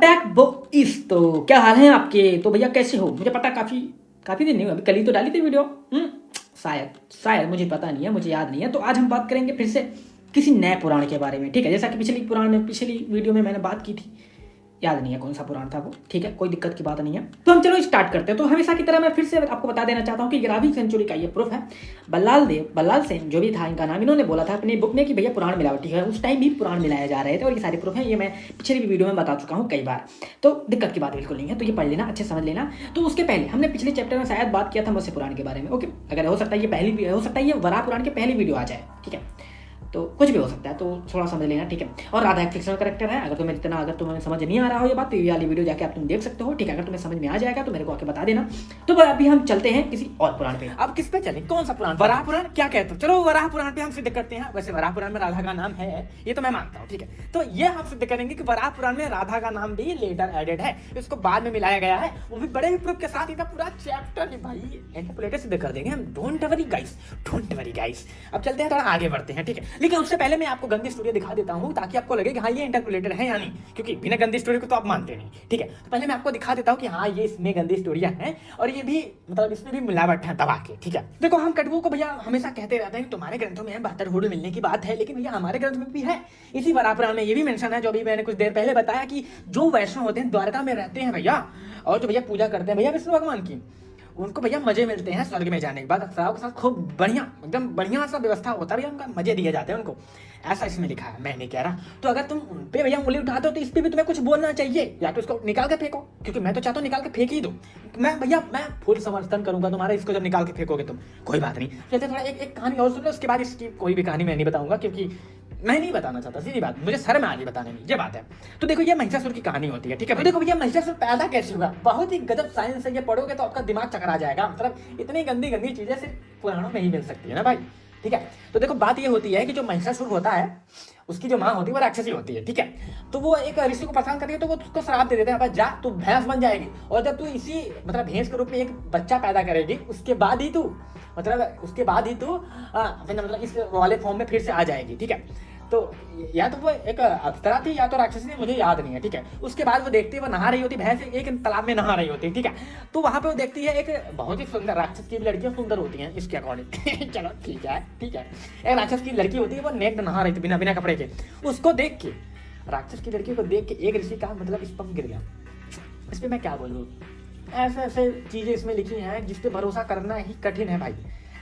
Back book इस। तो क्या हाल है आपके? तो भैया कैसे हो? मुझे पता काफ़ी दिन नहीं हुआ, अभी कल ही तो डाली थी वीडियो। शायद मुझे पता नहीं है, मुझे याद नहीं है। तो आज हम बात करेंगे फिर से किसी नए पुराण के बारे में, ठीक है। जैसा कि पिछली वीडियो में मैंने बात की थी, याद नहीं है कौन सा पुराण था वो, ठीक है, कोई दिक्कत की बात नहीं है। तो हम चलो स्टार्ट करते हैं। तो हमेशा की तरह मैं फिर से आपको बता देना चाहता हूँ कि 11वीं सेंचुरी का ये प्रूफ है। बल्लाल सेन जो भी था इनका नाम, इन्होंने बोला था अपनी बुक में कि भैया पुराण मिलावटी है। उस टाइम भी पुराण मिलाए जा रहे थे और ये सारे प्रूफ हैं, ये मैं पिछली भी वीडियो में बता चुका हूँ कई बार। तो दिक्कत की बात बिल्कुल नहीं है, तो ये पढ़ लेना, अच्छे समझ लेना। तो उसके पहले हमने पिछले चैप्टर में शायद बात किया था मत्स्य पुराण के बारे में, ओके। अगर हो सकता है ये वराह पुराण की पहली वीडियो आ जाए, ठीक है। तो कुछ भी हो सकता है, तो थोड़ा समझ लेना, ठीक है। और राधा एक फिक्शनल कैरेक्टर है। अगर तुम्हें समझ नहीं आ रहा हो ये बात, तो ये वाली वीडियो जाके आप तुम देख सकते हो, ठीक है। अगर तुम्हें समझ में आ जाएगा तो मेरे को आके बता देना। तो अभी हम चलते हैं किसी और पुराण पे। अब किस पे चले? कौन सा पुराण? वराह पुराण क्या कहते हो? चलो वराह पुराण पे हम सिद्ध करते हैं। वैसे वराह पुराण में राधा का नाम है, ये तो मैं मानता हूँ, ठीक है। तो ये हम सिद्ध करेंगे कि वराह पुराण में राधा का नाम भी लेटर एडेड है, इसको बाद में मिलाया गया है, वो भी बड़े ही प्रूफ के साथ। इनका पूरा चैप्टर भाई इंटरपोलेटर सिद्ध कर देंगे हम। Don't worry guys. अब चलते हैं, थोड़ा आगे बढ़ते हैं, ठीक है। लेकिन उससे पहले मैं आपको गंदी स्टोरी दिखा देता हूं, ताकि आपको लगे कि हाँ ये इंटरपोलेटर है या नहीं, क्योंकि बिना गंदी स्टोरी को तो आप मानते नहीं, ठीक है। तो पहले मैं आपको दिखा देता हूं कि हाँ ये इसमें गंदी स्टोरियां हैं, और ये भी मतलब इसमें भी मिलावट है दबा के, ठीक है। देखो हम कटवों को भैया हमेशा कहते रहते हैं कि तुम्हारे ग्रंथों में बहत्तरहुड मिलने की बात है, लेकिन भैया हमारे ग्रंथ में भी है। इसी वराह पुराण में ये भी मेंशन है, जो अभी मैंने कुछ देर पहले बताया, कि जो वैष्णव होते हैं द्वारका में रहते हैं भैया, और जो भैया पूजा करते हैं भैया विष्णु भगवान की, उनको भैया मजे मिलते हैं स्वर्ग में जाने के बाद। अप्सराओं के साथ खूब बढ़िया, एकदम बढ़िया सा व्यवस्था होता है भैया, उनका मजे दिए जाते हैं उनको, ऐसा इसमें लिखा है, मैं नहीं कह रहा। तो अगर तुम उन पे भैया उंगली उठाते हो तो इस पे भी तुम्हें कुछ बोलना चाहिए, या तो इसको निकाल के फेंको, क्योंकि मैं तो चाहता हूँ निकाल के फेंक ही दो। मैं फुल समर्थन करूंगा तुम्हारा, इसको जब निकाल के फेंकोगे तुम, कोई बात नहीं। चलते थोड़ा एक कहानी और सुन लो, उसके बाद इसकी कोई भी कहानी मैं नहीं बताऊंगा, क्योंकि मैं नहीं बताना चाहता, सीधी बात, मुझे शर्म आ रही बताने में, ये बात है। तो देखो ये महिषासुर की कहानी होती है, ठीक है। तो देखो भैया महिषासुर पैदा कैसे हुआ, बहुत ही गजब साइंस है, ये पढ़ोगे तो आपका दिमाग चकरा जाएगा। मतलब इतनी गंदी चीजें सिर्फ पुराणों में ही मिल सकती है ना भाई, ठीक है। तो देखो बात ये होती है कि जो महिषासुर होता है, उसकी जो माँ होती है वो राक्षसी होती है, ठीक है। तो वो एक ऋषि को परेशान करती है, तो वो उसको श्राप दे देते हैं, जा तू भैंस बन जाएगी, और जब तू इसी मतलब भैंस के रूप में एक बच्चा पैदा करेगी, उसके बाद ही तू मतलब इस वाले फॉर्म में फिर से आ जाएगी, ठीक है। तो या तो वो एक अप्सरा थी या तो राक्षसी थी, मुझे याद नहीं है, ठीक है। उसके बाद वो देखती है, वो नहा रही होती भैंस एक तालाब में नहा रही होती है, ठीक है। तो वहां पे वो देखती है एक बहुत ही सुंदर राक्षस की भी लड़कियां सुंदर होती हैं इसके अकॉर्डिंग चलो ठीक है। एक राक्षस की लड़की होती है, वो नेक्ड नहा रही थी बिना कपड़े के। उसको देख के, राक्षस की लड़की को देख के एक ऋषि का मतलब स्पम गिर गया। इस पर मैं क्या बोलूँ, ऐसे चीजें इसमें लिखी हैं जिस पे भरोसा करना ही कठिन है भाई।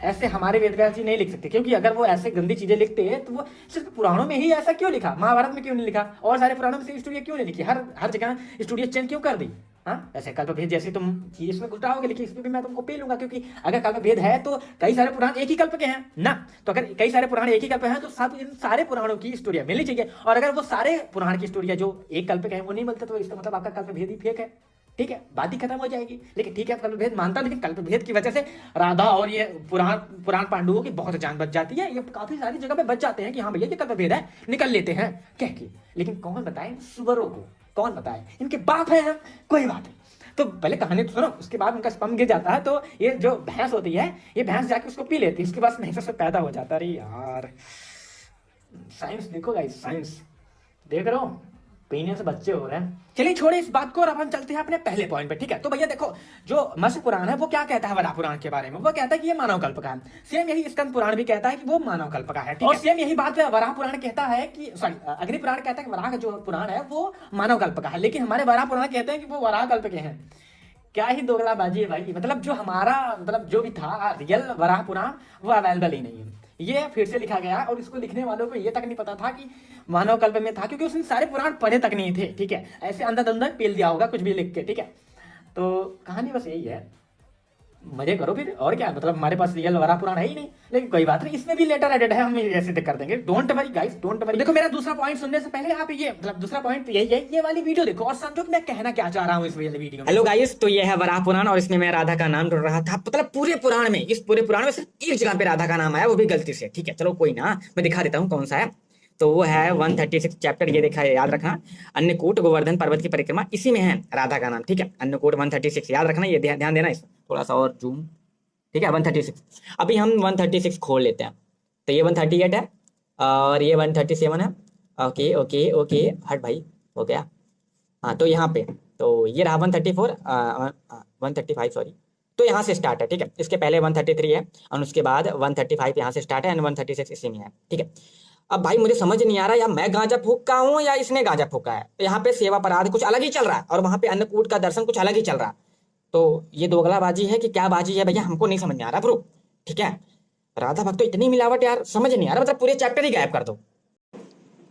ऐसे हमारे वेदव्यास जी नहीं लिख सकते, क्योंकि अगर वो ऐसे गंदी चीजें लिखते हैं तो वो सिर्फ पुराणों में ही ऐसा क्यों लिखा, महाभारत में क्यों नहीं लिखा, और सारे पुराणों में से स्टोरी क्यों नहीं लिखी, हर जगह स्टोरी चेंज क्यों कर दी। हाँ ऐसे कल्पभेद जैसे तुम चीज इसमें घुटाओगे, लेकिन इसमें भी मैं तुमको पी लूंगा, क्योंकि अगर कल्पभेद है तो कई सारे पुराण एक ही कल्प के हैं ना। तो अगर कई सारे पुराण एक ही कल्प हैं तो सब इन सारे पुराणों की स्टोरिया मिलनी चाहिए, और अगर वो सारे पुराण की स्टोरिया जो एक कल्प के हैं वो नहीं मिलते, तो इसका मतलब आपका कल्पभेद ही फेक है, ठीक है, बात ही खत्म हो जाएगी। लेकिन ठीक है कल्पभेद मानता, लेकिन कल्पभेद की वजह से राधा और ये पुराण पांडवों की बहुत जान बच जाती है। ये काफी सारी जगह पे बच जाते हैं कि हाँ भैया ये कल्पभेद है, निकल लेते हैं कह के। लेकिन कौन बताए सुअरों को, कौन बताए, इनके बाप है हम, कोई बात नहीं। तो पहले कहानी तो सुनो, उसके बाद उनका स्पर्म गिर जाता है, तो ये जो भैंस होती है, ये भैंस जाके उसको पी लेती है, उसके बाद महिषासुर पैदा हो जाता है। अरे यार साइंस देखो गाइस, साइंस देख रहे हो, पीने से बच्चे हो रहे हैं। चलिए छोड़े इस बात को, और अब हम चलते हैं अपने पहले पॉइंट पे, ठीक है। तो भैया देखो जो मत्स्य पुराण है वो क्या कहता है वराह पुराण के बारे में, वो कहता है कि ये मानव कल्प का है। सेम यही स्कंद पुराण भी कहता है कि वो मानव कल्प का है, ठीक है। और सेम यही बात वराह पुराण कहता है कि अग्नि पुराण कहता है कि वराह का जो पुराण है वो मानव कल्प का है, लेकिन हमारे वराह पुराण कहते हैं कि वो वराह कल्प के हैं। क्या ही दोगलाबाजी है भाई, मतलब जो हमारा मतलब जो भी था रियल वराह पुराण वो अवेलेबल ही नहीं है, ये फिर से लिखा गया। और इसको लिखने वालों को ये तक नहीं पता था कि मानव कल्प में था, क्योंकि उसने सारे पुराण पढ़े तक नहीं थे, ठीक है। ऐसे अंदर पेल दिया होगा कुछ भी लिख के, ठीक है। तो कहानी बस यही है, मजे करो फिर, और क्या, मतलब हमारे पास रियल वराह पुराण है ही नहीं, लेकिन कोई बात नहीं, इसमें भी लेटर एडेड है, हम ऐसे कर देंगे। Don't worry guys, don't worry. देखो मेरा दूसरा पॉइंट सुनने से पहले आप ये मतलब दूसरा पॉइंट यही है, ये वाली वीडियो देखो और समझो कि मैं कहना क्या चाह रहा हूँ इस वाली वीडियो में। हेलो गाइस, तो ये है वराह पुराण, और इसमें मैं राधा का नाम ढूंढ रहा था। मतलब पूरे पुराण में, इस पूरे पुराण में सिर्फ एक जगह पे राधा का नाम आया, वो भी गलती से, ठीक है। चलो कोई ना, मैं दिखा देता हूँ कौन सा है। तो वो है 136 चैप्टर, ये देखा है, याद रखना। अन्नकूट गोवर्धन पर्वत की परिक्रमा, इसी में है राधा का नाम, ठीक है। अन्नकूट 136 याद रखना, ये ध्यान देना इसमें, थोड़ा सा और जूम, ठीक है। 136 अभी हम 136 खोल लेते हैं। तो ये 138 है और ये 137 है। ओके ओके ओके, हट भाई, हो गया। हाँ तो यहाँ पे तो ये रहा 134 135 सॉरी। तो यहाँ से स्टार्ट है, ठीक है। इसके पहले 133 है और उसके बाद 135 यहाँ से स्टार्ट है एंड 136 इसी में है, ठीक है। अब भाई मुझे समझ नहीं आ रहा, या मैं गांजा फूका हूँ या इसने गांजा फूका है। तो यहाँ पे सेवा अपराध कुछ अलग ही चल रहा है और वहां पे अन्नकूट का दर्शन कुछ अलग ही चल रहा है। तो ये दोगलाबाजी है कि क्या बाजी है भैया, हमको नहीं समझ में आ रहा ब्रो, ठीक है। राधा भक्त तो इतनी मिलावट यार, समझ नहीं आ रहा, मतलब पूरे चैप्टर ही गायब कर दो।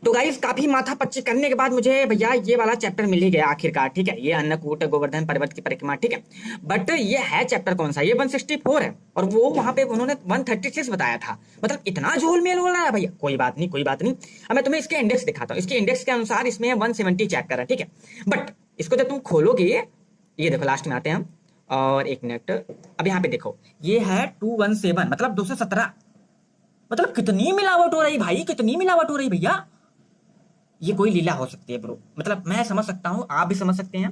तो गाइस काफी माथा पच्ची करने के बाद मुझे भैया ये वाला चैप्टर मिल ही गया आखिरकार, ठीक है। ये अन्नकूट गोवर्धन पर्वत की परिक्रमा, ठीक है। बट ये है चैप्टर कौन सा, ये 164 है और वो वहां पे उन्होंने 136 बताया था। मतलब इतना झोलमेल हो रहा है भैया। कोई बात नहीं कोई बात नहीं, अब मैं तुम्हें इसके इंडेक्स दिखाता हूँ। इसके इंडेक्स के अनुसार इसमें 170 चैप्टर है, ठीक है। बट इसको जब तुम खोलोगे, ये देखो लास्ट में आते हैं हम, और एक मिनट, अब यहाँ पे देखो ये है 217 मतलब 217। मतलब कितनी मिलावट हो रही भाई, कितनी मिलावट हो रही भैया। ये कोई लीला हो सकती है ब्रो, मतलब मैं समझ सकता हूँ, आप भी समझ सकते हैं।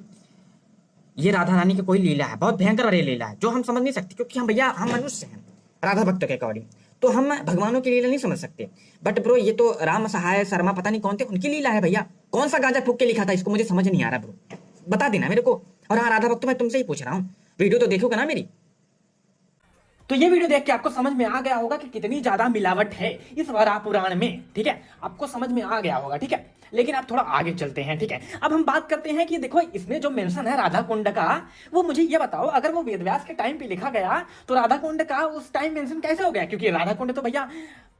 ये राधा रानी की कोई लीला है, बहुत भयंकर वाली लीला है जो हम समझ नहीं सकते, क्योंकि हम भैया हम मनुष्य हैं राधा भक्त के अकॉर्डिंग, तो हम भगवानों की लीला नहीं समझ सकते। बट ब्रो ये तो राम सहाय शर्मा पता नहीं कौन थे, उनकी लीला है भैया। कौन सा गांजा फूक के लिखा था इसको, मुझे समझ नहीं आ रहा ब्रो, बता देना मेरे को। और हाँ राधा भक्त मैं तुमसे ही पूछ रहा हूँ, वीडियो तो देखोगे ना मेरी। तो ये वीडियो देख के आपको समझ में आ गया होगा कि कितनी ज्यादा मिलावट है इस वराह पुराण में, ठीक है। आपको समझ में आ गया होगा, ठीक है। लेकिन आप थोड़ा आगे चलते हैं, ठीक है। अब हम बात करते हैं कि देखो इसमें जो मेंशन है राधा कुंड का, वो मुझे ये बताओ, अगर वो वेदव्यास के टाइम पे लिखा गया तो राधा कुंड का उस टाइम मेंशन कैसे हो गया? क्योंकि राधा कुंड तो भैया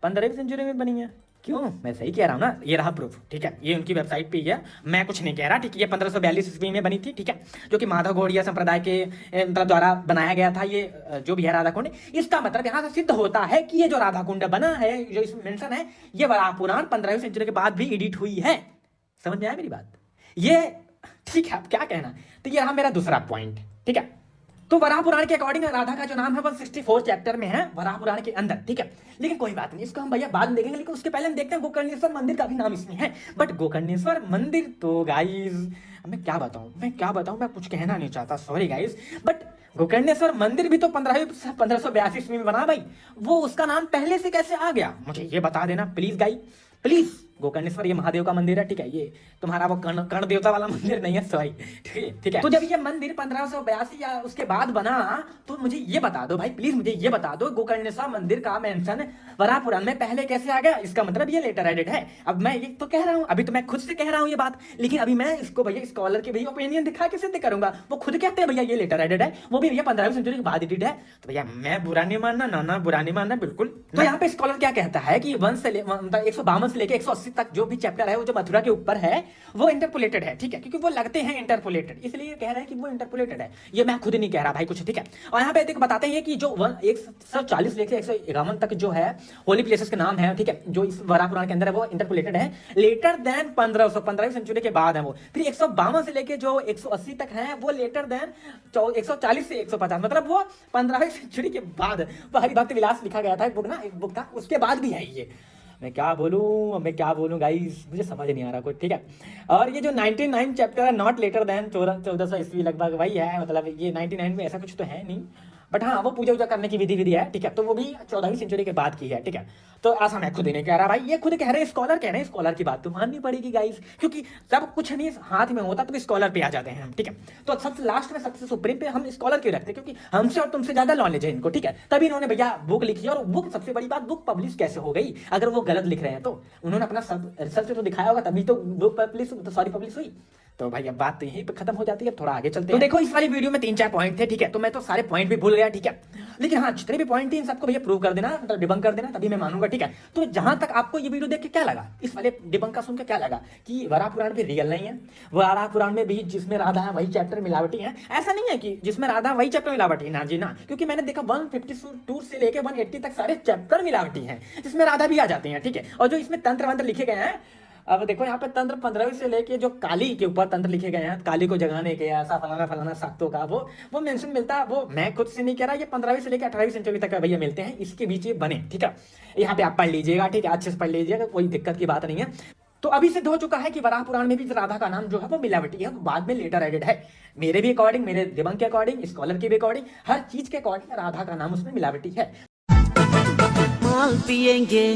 15वीं सेंचुरी में बनी है। क्यों? मैं सही कह रहा हूँ ना, ये रहा प्रूफ, ठीक है। ये उनकी वेबसाइट पे ही है, मैं कुछ नहीं कह रहा, ठीक है। ये 1542 ईस्वी में बनी थी, ठीक है, जो कि माधव गौड़िया संप्रदाय के मतलब द्वारा बनाया गया था ये जो भी है राधा कुंड। इसका मतलब यहाँ से सिद्ध होता है कि ये जो राधा कुंड बना है, जो इसमें मेंशन है, ये वराह पुराण 15वीं सेंचुरी के बाद भी एडिट हुई है। समझ में आया मेरी बात? ये ठीक है, अब क्या कहना। तो ये रहा मेरा दूसरा पॉइंट, ठीक है। तो वराह पुराण के अकॉर्डिंग राधा का जो नाम है 164 चैप्टर में है वराह पुराण के अंदर, ठीक है। लेकिन कोई बात नहीं, इसको हम भैया बाद में देखेंगे। लेकिन उसके पहले हम देखते हैं गोकर्णेश्वर मंदिर का भी नाम इसमें है। बट गोकर्णेश्वर मंदिर तो गाइस मैं क्या बताऊं, मैं कुछ कहना नहीं चाहता, सॉरी गाइस। बट गोकर्णेश्वर मंदिर भी तो 1582 ईस्वी में बना भाई। वो उसका नाम पहले से कैसे आ गया, मुझे ये बता देना प्लीज गाइस, प्लीज। गोकर्णेश्वर ये महादेव का मंदिर है, ठीक है। ये तुम्हारा वो कर्ण देवता वाला मंदिर नहीं है, सॉरी, ठीक है। तो जब ये मंदिर 1582 या उसके बाद बना, तो मुझे ये बता दो भाई प्लीज, मुझे ये बता दो गोकर्णेश्वर मंदिर का मेंशन वराह पुराण में पहले कैसे आ गया? इसका मतलब ये लेटर एडेड है। अब मैं ये तो कह रहा हूँ, अभी तो मैं खुद से कह रहा हूँ ये बात, लेकिन अभी मैं इसको भैया स्कॉलर के भैया ओपिनियन दिखा के सिद्ध करूंगा। वो खुद कहते हैं भैया ये लेटर एडेड है, वो भी भैया 15वीं सेंचुरी के बाद एडिट है। तो भैया मैं बुरा नहीं मानना, ना बुरा नहीं मानना, बिल्कुल। तो यहाँ पे स्कॉलर क्या कहता है कि 152 से लेकर 180 तक जो भी चैप्टर है, वो जो मथुरा के ऊपर है, वो इंटरपोलेटेड है, ठीक है। क्योंकि वो लगते हैं इंटरपोलेटेड, इसलिए कह रहे हैं कि वो इंटरपोलेटेड है। ये मैं खुद नहीं कह रहा भाई कुछ, ठीक है। और यहाँ पे देखो बताते हैं कि जो 140 लेकर 151 तक जो है होली प्लेसेस के नाम है, ठीक है, जो इस वराह पुराण के अंदर है, वो इंटरपोलेटेड है लेटर देन 1500 सेंचुरी के बाद है वो। फिर 152 से लेके जो 180 तक है वो लेटर देन 140 से 150, मतलब वो 15वीं सेंचुरी के बाद हरिभक्त विलास लिखा गया था, एक बुक था, उसके बाद भी है ये। मैं क्या बोलूं गाइस, मुझे समझ नहीं आ रहा कुछ, ठीक है। और ये जो 99 चैप्टर है नॉट लेटर देन 1400 ईस्वी लगभग वही है, मतलब ये 99 में ऐसा कुछ तो है नहीं। बट हाँ वो पूजा करने की विधि है, ठीक है। तो वो भी 14वीं सेंचुरी के बाद की है, ठीक है। तो ऐसा मैं खुद ही नहीं कह रहा भाई, ये खुद कह रहे हैं, स्कॉलर कह रहे हैं। स्कॉलर की बात तो माननी पड़ेगी गाइस, क्योंकि सब कुछ नहीं हाथ में होता तो स्कॉलर पे आ जाते हैं हम, ठीक है। तो सबसे लास्ट में सबसे सुप्रीम पे हम स्कॉलर क्यों रखते हैं? क्योंकि हमसे और तुमसे ज्यादा नॉलेज है इनको, ठीक है। तभी इन्होंने भैया बुक लिखी, और बुक सबसे बड़ी बात, बुक पब्लिश कैसे हो गई? अगर वो गलत लिख रहे हैं तो उन्होंने अपना सब रिसर्च तो दिखाया होगा, तभी तो बुक पब्लिश हुई। तो भाई अब बात तो यहीं पे खत्म हो जाती है। अब थोड़ा आगे चलते हैं। तो देखो इस वाली वीडियो में 3-4 पॉइंट थे, ठीक है। तो मैं तो सारे पॉइंट भी भूल गया, ठीक है। लेकिन हाँ जितने भी पॉइंट थे इन सबको भैया प्रूव कर देना, मतलब डिबंक कर देना, तभी मैं मानूंगा, ठीक है। तो जहां तक आपको ये वीडियो देख के क्या लगा, इस वाले डिबंक का सुन के क्या लगा कि वराह पुराण भी रियल नहीं है? वराह पुराण में भी जिसमें राधा है वही चैप्टर मिलावटी है? ऐसा नहीं है कि जिसमें राधा वही चैप्टर मिलावटी, ना जी ना। क्योंकि मैंने देखा 152 से लेकर 180 तक सारे चैप्टर मिलावटी हैं, जिसमें राधा भी आ जाती है, ठीक है। और जो इसमें तंत्र मंत्र लिखे गए हैं, अब देखो यहाँ पे तंत्र 15वीं से लेके जो काली के ऊपर तंत्र लिखे गए हैं, काली को जगाने के, ऐसा फलाना शाक्तों का वो मेंशन मिलता है। वो मैं खुद से नहीं कह रहा, ये 15वीं से लेकर 18वीं सेंचुरी तक भैया मिलते हैं, इसके बीच ये बने, ठीक है। यहाँ पे आप पढ़ लीजिएगा, ठीक है, अच्छे से पढ़ लीजिएगा, कोई दिक्कत की बात नहीं है। तो अभी सिद्ध हो चुका है कि वराह पुराण में भी राधा का नाम जो है वो मिलावटी है, बाद में लेटर एडेड है। मेरे भी अकॉर्डिंग, मेरे दिबंग के अकॉर्डिंग, स्कॉलर के भी अकॉर्डिंग, हर चीज के अकॉर्डिंग राधा का नाम उसमें मिलावटी है। माल पिएंगे